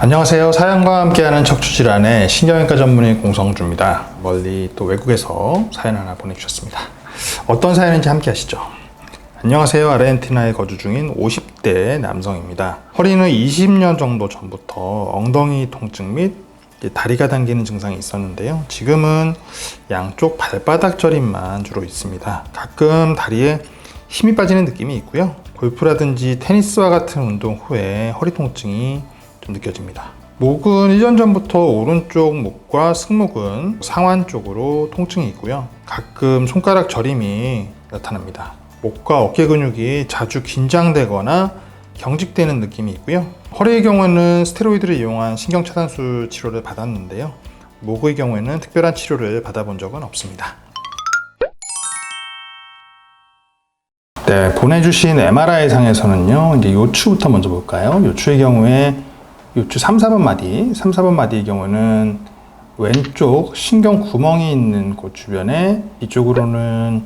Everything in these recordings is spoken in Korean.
안녕하세요. 사연과 함께하는 척추질환의 신경외과 전문의 공성주입니다. 멀리 또 외국에서 사연 하나 보내주셨습니다. 어떤 사연인지 함께 하시죠. 안녕하세요. 아르헨티나에 거주 중인 50대 남성입니다. 허리는 20년 정도 전부터 엉덩이 통증 및 다리가 당기는 증상이 있었는데요. 지금은 양쪽 발바닥 저림만 주로 있습니다. 가끔 다리에 힘이 빠지는 느낌이 있고요. 골프라든지 테니스와 같은 운동 후에 허리 통증이 좀 느껴집니다. 목은 1년 전부터 오른쪽 목과 승모근 상완 쪽으로 통증이 있고요. 가끔 손가락 저림이 나타납니다. 목과 어깨 근육이 자주 긴장되거나 경직되는 느낌이 있고요. 허리의 경우에는 스테로이드를 이용한 신경차단술 치료를 받았는데요. 목의 경우에는 특별한 치료를 받아본 적은 없습니다. 네, 보내주신 MRI 상에서는요, 이제 요추부터 먼저 볼까요? 요추의 경우에 요추 3, 4번 마디의 경우는 왼쪽 신경 구멍이 있는 곳 주변에 이쪽으로는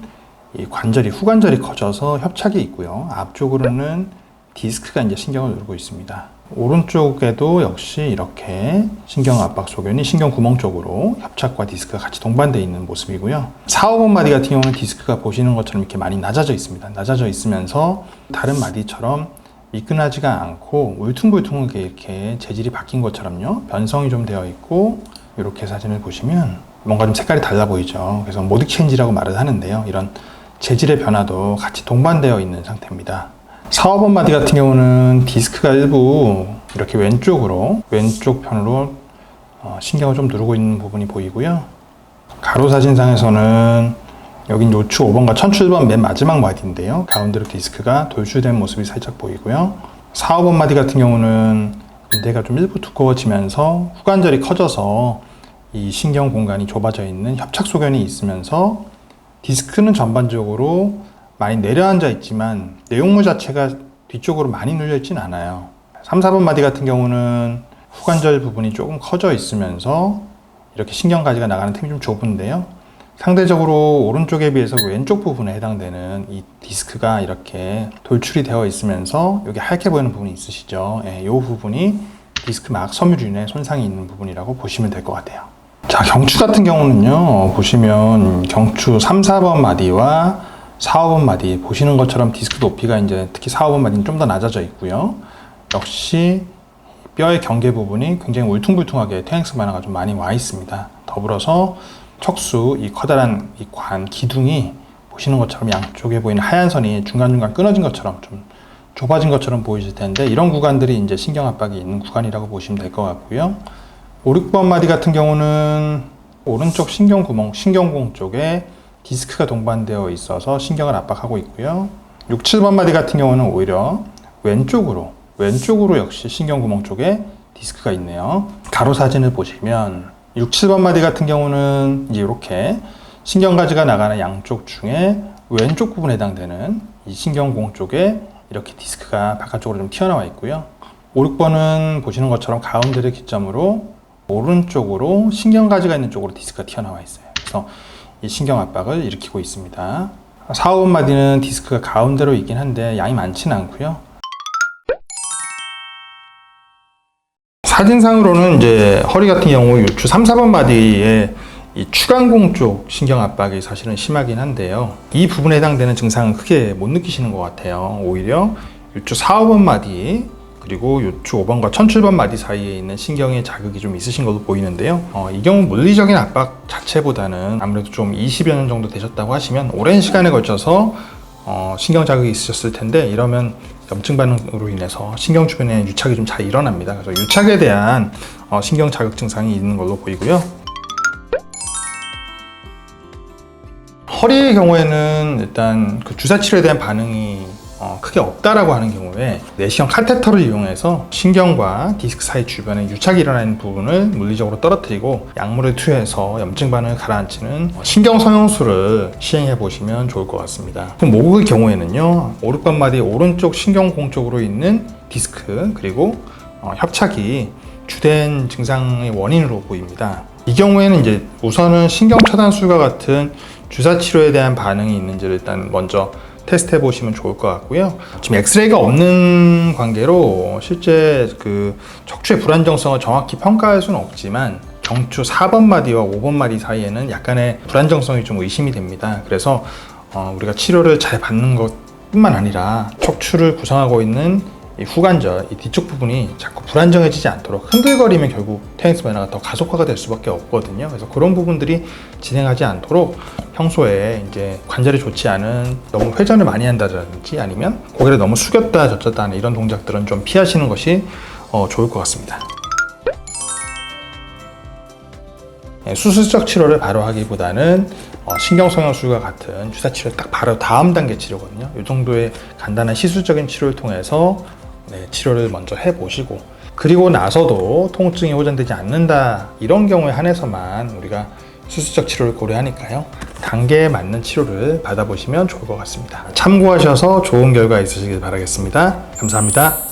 이 관절이 후관절이 커져서 협착이 있고요. 앞쪽으로는 디스크가 이제 신경을 누르고 있습니다. 오른쪽에도 역시 이렇게 신경 압박 소견이 신경 구멍 쪽으로 협착과 디스크가 같이 동반되어 있는 모습이고요. 4, 5번 마디 같은 경우는 디스크가 보시는 것처럼 이렇게 많이 낮아져 있습니다. 낮아져 있으면서 다른 마디처럼 미끈하지가 않고 울퉁불퉁하게 이렇게 재질이 바뀐 것처럼요. 변성이 좀 되어 있고, 이렇게 사진을 보시면 뭔가 좀 색깔이 달라 보이죠. 그래서 모딕 체인지라고 말을 하는데요. 이런 재질의 변화도 같이 동반되어 있는 상태입니다. 4, 5번 마디 같은 경우는 디스크가 일부 이렇게 왼쪽 편으로 신경을 좀 누르고 있는 부분이 보이고요. 가로 사진상에서는 여긴 요추 5번과 천추 1번 맨 마지막 마디인데요. 가운데로 디스크가 돌출된 모습이 살짝 보이고요. 4, 5번 마디 같은 경우는 인대가 좀 일부 두꺼워지면서 후관절이 커져서 이 신경 공간이 좁아져 있는 협착 소견이 있으면서 디스크는 전반적으로 많이 내려앉아 있지만 내용물 자체가 뒤쪽으로 많이 눌려 있진 않아요. 3, 4번 마디 같은 경우는 후관절 부분이 조금 커져 있으면서 이렇게 신경가지가 나가는 틈이 좀 좁은데요. 상대적으로 오른쪽에 비해서 왼쪽 부분에 해당되는 이 디스크가 이렇게 돌출이 되어 있으면서 여기 하얗게 보이는 부분이 있으시죠? 이 부분이 디스크 막 섬유륜에 손상이 있는 부분이라고 보시면 될 것 같아요. 자, 경추 같은 경우는요, 보시면 경추 3, 4번 마디와 4, 5번 마디 보시는 것처럼 디스크 높이가 이제 특히 4, 5번 마디는 좀 더 낮아져 있고요. 역시 뼈의 경계 부분이 굉장히 울퉁불퉁하게 퇴행성 변화가 좀 많이 와 있습니다. 더불어서 척수, 이 커다란 이 관, 기둥이 보시는 것처럼 양쪽에 보이는 하얀 선이 중간중간 끊어진 것처럼 좀 좁아진 것처럼 보이실 텐데, 이런 구간들이 이제 신경 압박이 있는 구간이라고 보시면 될 것 같고요. 5, 6번 마디 같은 경우는 오른쪽 신경 구멍, 신경공 쪽에 디스크가 동반되어 있어서 신경을 압박하고 있고요. 6, 7번 마디 같은 경우는 오히려 왼쪽으로 역시 신경 구멍 쪽에 디스크가 있네요. 가로 사진을 보시면 6, 7번 마디 같은 경우는 이제 이렇게 신경가지가 나가는 양쪽 중에 왼쪽 부분에 해당되는 이 신경공 쪽에 이렇게 디스크가 바깥쪽으로 좀 튀어나와 있고요. 5, 6번은 보시는 것처럼 가운데를 기점으로 오른쪽으로 신경가지가 있는 쪽으로 디스크가 튀어나와 있어요. 그래서 이 신경 압박을 일으키고 있습니다. 4, 5번 마디는 디스크가 가운데로 있긴 한데 양이 많지는 않고요. 사진상으로는 이제 허리 같은 경우 요추 3, 4번 마디에 이 추간공 쪽 신경 압박이 사실은 심하긴 한데요. 이 부분에 해당되는 증상은 크게 못 느끼시는 것 같아요. 오히려 요추 4, 5번 마디 그리고 요추 5번과 천추 1번 마디 사이에 있는 신경의 자극이 좀 있으신 걸로 보이는데요. 이 경우 물리적인 압박 자체보다는 아무래도 좀 20여 년 정도 되셨다고 하시면 오랜 시간에 걸쳐서 신경 자극이 있으셨을 텐데, 이러면 염증 반응으로 인해서 신경 주변에 유착이 좀 잘 일어납니다. 그래서 유착에 대한 신경 자극 증상이 있는 걸로 보이고요. 허리의 경우에는 일단 그 주사 치료에 대한 반응이 크게 없다라고 하는 경우에 내시경 카테터를 이용해서 신경과 디스크 사이 주변에 유착이 일어나는 부분을 물리적으로 떨어뜨리고 약물을 투여해서 염증 반응을 가라앉히는 신경 성형술을 시행해 보시면 좋을 것 같습니다. 그럼 목의 경우에는요, 5, 6번 마디 오른쪽 신경공 쪽으로 있는 디스크 그리고 협착이 주된 증상의 원인으로 보입니다. 이 경우에는 이제 우선은 신경 차단술과 같은 주사 치료에 대한 반응이 있는지를 일단 먼저 테스트해 보시면 좋을 것 같고요. 지금 엑스레이가 없는 관계로 실제 그 척추의 불안정성을 정확히 평가할 수는 없지만 경추 4번 마디와 5번 마디 사이에는 약간의 불안정성이 좀 의심이 됩니다. 그래서 우리가 치료를 잘 받는 것뿐만 아니라 척추를 구성하고 있는 이 후관절, 이 뒤쪽 부분이 자꾸 불안정해지지 않도록 흔들거리면 결국 테니스 변화가 더 가속화가 될 수밖에 없거든요. 그래서 그런 부분들이 진행하지 않도록 평소에 이제 관절이 좋지 않은 너무 회전을 많이 한다든지 아니면 고개를 너무 숙였다 젖혔다 하는 이런 동작들은 좀 피하시는 것이 좋을 것 같습니다. 수술적 치료를 바로 하기보다는 신경성형술과 같은 주사 치료 딱 바로 다음 단계 치료거든요. 이 정도의 간단한 시술적인 치료를 통해서 치료를 먼저 해보시고 그리고 나서도 통증이 호전되지 않는다 이런 경우에 한해서만 우리가 수술적 치료를 고려하니까요. 단계에 맞는 치료를 받아보시면 좋을 것 같습니다. 참고하셔서 좋은 결과 있으시길 바라겠습니다. 감사합니다.